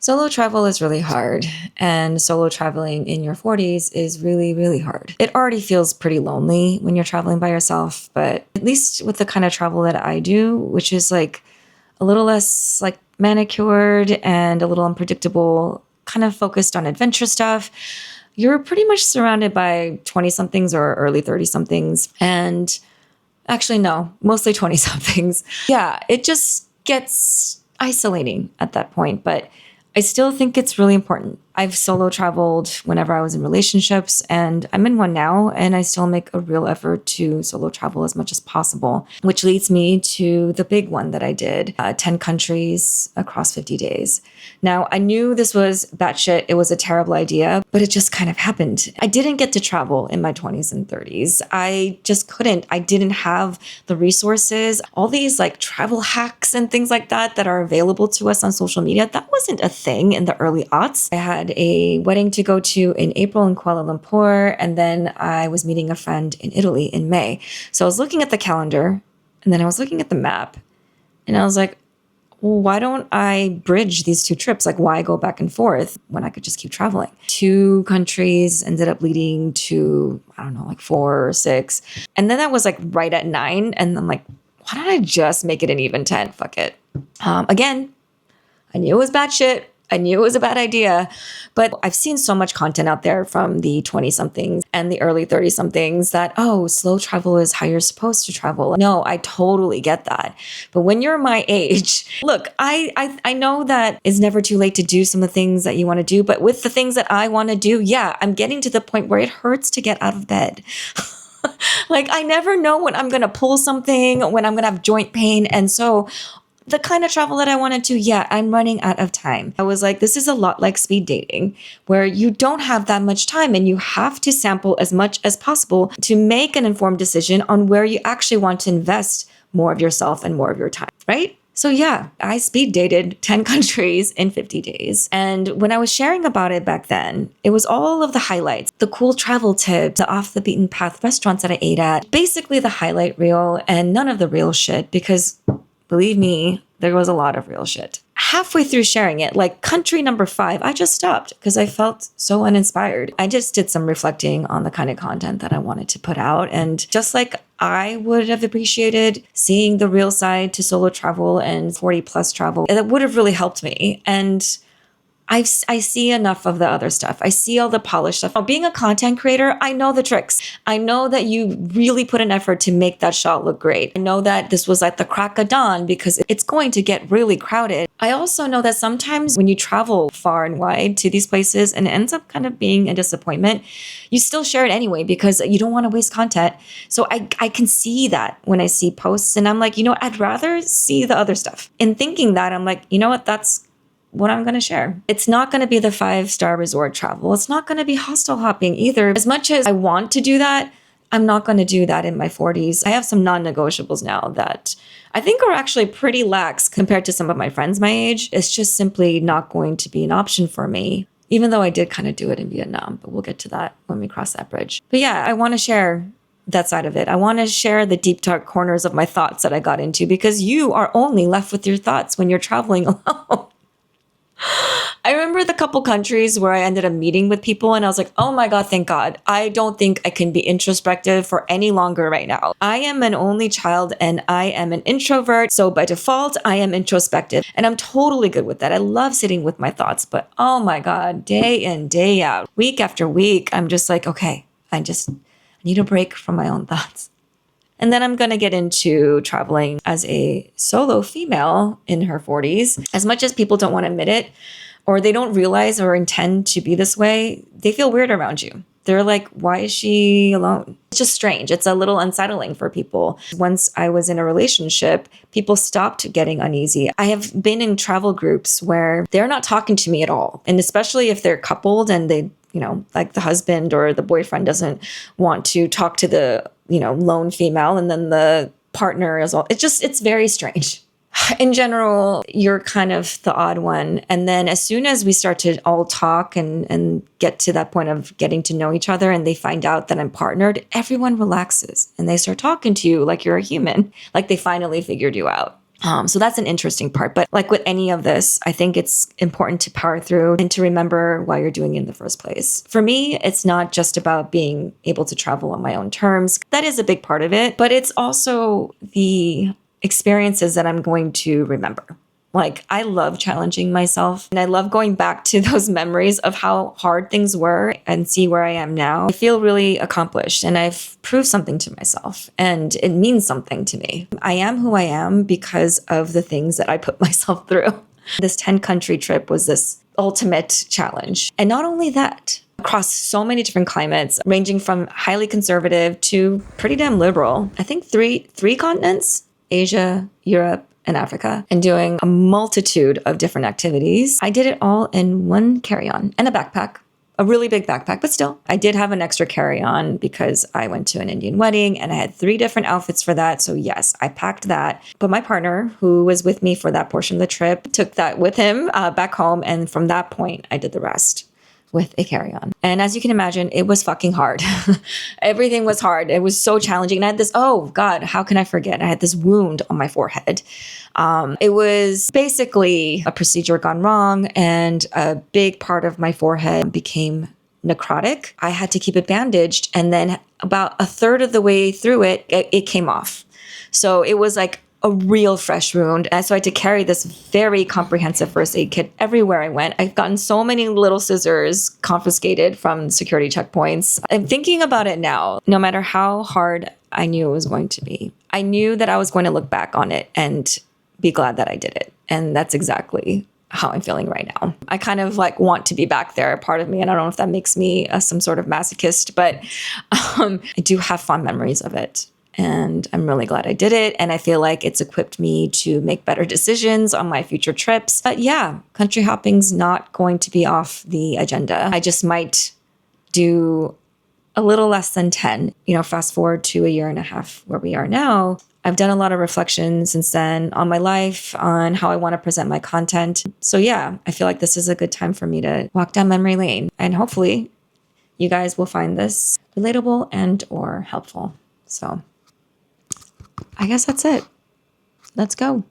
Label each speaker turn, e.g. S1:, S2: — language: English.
S1: Solo travel is really hard, and solo traveling in your 40s is really, really hard. It already feels pretty lonely when you're traveling by yourself, but at least with the kind of travel that I do, which is like a little less like manicured and a little unpredictable, kind of focused on adventure stuff, you're pretty much surrounded by 20 somethings or early 30 somethings. And actually, no, mostly 20 somethings. Yeah, it just gets isolating at that point, but I still think it's really important. I've solo traveled whenever I was in relationships, and I'm in one now, and I still make a real effort to solo travel as much as possible, which leads me to the big one that I did, 10 countries across 50 days. Now, I knew this was batshit. It was a terrible idea, but it just kind of happened. I didn't get to travel in my 20s and 30s. I just couldn't. I didn't have the resources, all these like travel hacks and things like that that are available to us on social media. That wasn't a thing in the early aughts. I had a wedding to go to in April in Kuala Lumpur, and then I was meeting a friend in Italy in May. So I was looking at the calendar, and then I was looking at the map, and I was like, well, why don't I bridge these two trips? Like, why go back and forth when I could just keep traveling? 2 countries ended up leading to, I don't know, like 4 or 6. And then that was like right at 9. And I'm like, why don't I just make it an even 10? Fuck it. Again, I knew it was bad shit. I knew it was a bad idea, but I've seen so much content out there from the 20-somethings and the early 30-somethings that, oh, slow travel is how you're supposed to travel. No, I totally get that. But when you're my age, look, I know that it's never too late to do some of the things that you want to do, but with the things that I want to do, yeah, I'm getting to the point where it hurts to get out of bed. Like, I never know when I'm going to pull something, when I'm going to have joint pain. And so the kind of travel that I wanted to, yeah, I'm running out of time. I was like, this is a lot like speed dating, where you don't have that much time and you have to sample as much as possible to make an informed decision on where you actually want to invest more of yourself and more of your time, right? So yeah, I speed dated 10 countries in 50 days. And when I was sharing about it back then, it was all of the highlights, the cool travel tips, the off the beaten path restaurants that I ate at, basically the highlight reel and none of the real shit, because believe me, there was a lot of real shit. Halfway through sharing it, like country number 5, I just stopped because I felt so uninspired. I just did some reflecting on the kind of content that I wanted to put out. And just like I would have appreciated seeing the real side to solo travel and 40 plus travel, that would have really helped me. And I see enough of the other stuff. I see all the polished stuff. Now, being a content creator, I know the tricks. I know that you really put an effort to make that shot look great. I know that this was like the crack of dawn because it's going to get really crowded. I also know that sometimes when you travel far and wide to these places and it ends up kind of being a disappointment, you still share it anyway because you don't want to waste content. So I can see that when I see posts and I'm like, you know what, I'd rather see the other stuff. In thinking that, I'm like, you know what, that's what I'm going to share. It's not going to be the 5-star resort travel. It's not going to be hostel hopping either. As much as I want to do that, I'm not going to do that in my 40s. I have some non-negotiables now that I think are actually pretty lax compared to some of my friends my age. It's just simply not going to be an option for me, even though I did kind of do it in Vietnam, but we'll get to that when we cross that bridge. But yeah, I want to share that side of it. I want to share the deep, dark corners of my thoughts that I got into because you are only left with your thoughts when you're traveling alone. I remember the couple countries where I ended up meeting with people and I was like, oh my God, thank God. I don't think I can be introspective for any longer right now. I am an only child and I am an introvert. So by default, I am introspective and I'm totally good with that. I love sitting with my thoughts, but oh my God, day in, day out, week after week, I'm just like, okay, I need a break from my own thoughts. And then I'm going to get into traveling as a solo female in her 40s. As much as people don't want to admit it, or they don't realize or intend to be this way, they feel weird around you. They're like, why is she alone? It's just strange. It's a little unsettling for people. Once I was in a relationship, people stopped getting uneasy. I have been in travel groups where they're not talking to me at all. And especially if they're coupled and they, like the husband or the boyfriend doesn't want to talk to the, lone female and then the partner as well. It's very strange. In general, you're kind of the odd one. And then as soon as we start to all talk and get to that point of getting to know each other and they find out that I'm partnered, everyone relaxes and they start talking to you like you're a human, like they finally figured you out. So that's an interesting part. But like with any of this, I think it's important to power through and to remember why you're doing it in the first place. For me, it's not just about being able to travel on my own terms. That is a big part of it, but it's also the experiences that I'm going to remember. Like, I love challenging myself and I love going back to those memories of how hard things were and see where I am now. I feel really accomplished and I've proved something to myself and it means something to me. I am who I am because of the things that I put myself through. This 10-country trip was this ultimate challenge. And not only that, across so many different climates, ranging from highly conservative to pretty damn liberal. I think three continents, Asia, Europe, and Africa, and doing a multitude of different activities. I did it all in one carry-on and a backpack, a really big backpack, but still, I did have an extra carry-on because I went to an Indian wedding and I had 3 different outfits for that. So yes, I packed that. But my partner, who was with me for that portion of the trip, took that with him back home. And from that point, I did the rest with a carry-on. And as you can imagine, it was fucking hard. Everything was hard. It was so challenging. And I had this, oh God, how can I forget? I had this wound on my forehead. It was basically a procedure gone wrong and a big part of my forehead became necrotic. I had to keep it bandaged. And then about a third of the way through it came off. So it was like a real fresh wound. And so I had to carry this very comprehensive first aid kit everywhere I went. I've gotten so many little scissors confiscated from security checkpoints. I'm thinking about it now, no matter how hard I knew it was going to be, I knew that I was going to look back on it and be glad that I did it. And that's exactly how I'm feeling right now. I kind of like want to be back there, part of me. And I don't know if that makes me some sort of masochist, but I do have fond memories of it. And I'm really glad I did it. And I feel like it's equipped me to make better decisions on my future trips. But yeah, country hopping's not going to be off the agenda. I just might do a little less than 10. Fast forward to a year and a half where we are now. I've done a lot of reflections since then on my life, on how I want to present my content. So yeah, I feel like this is a good time for me to walk down memory lane. And hopefully you guys will find this relatable and or helpful. So I guess that's it. Let's go.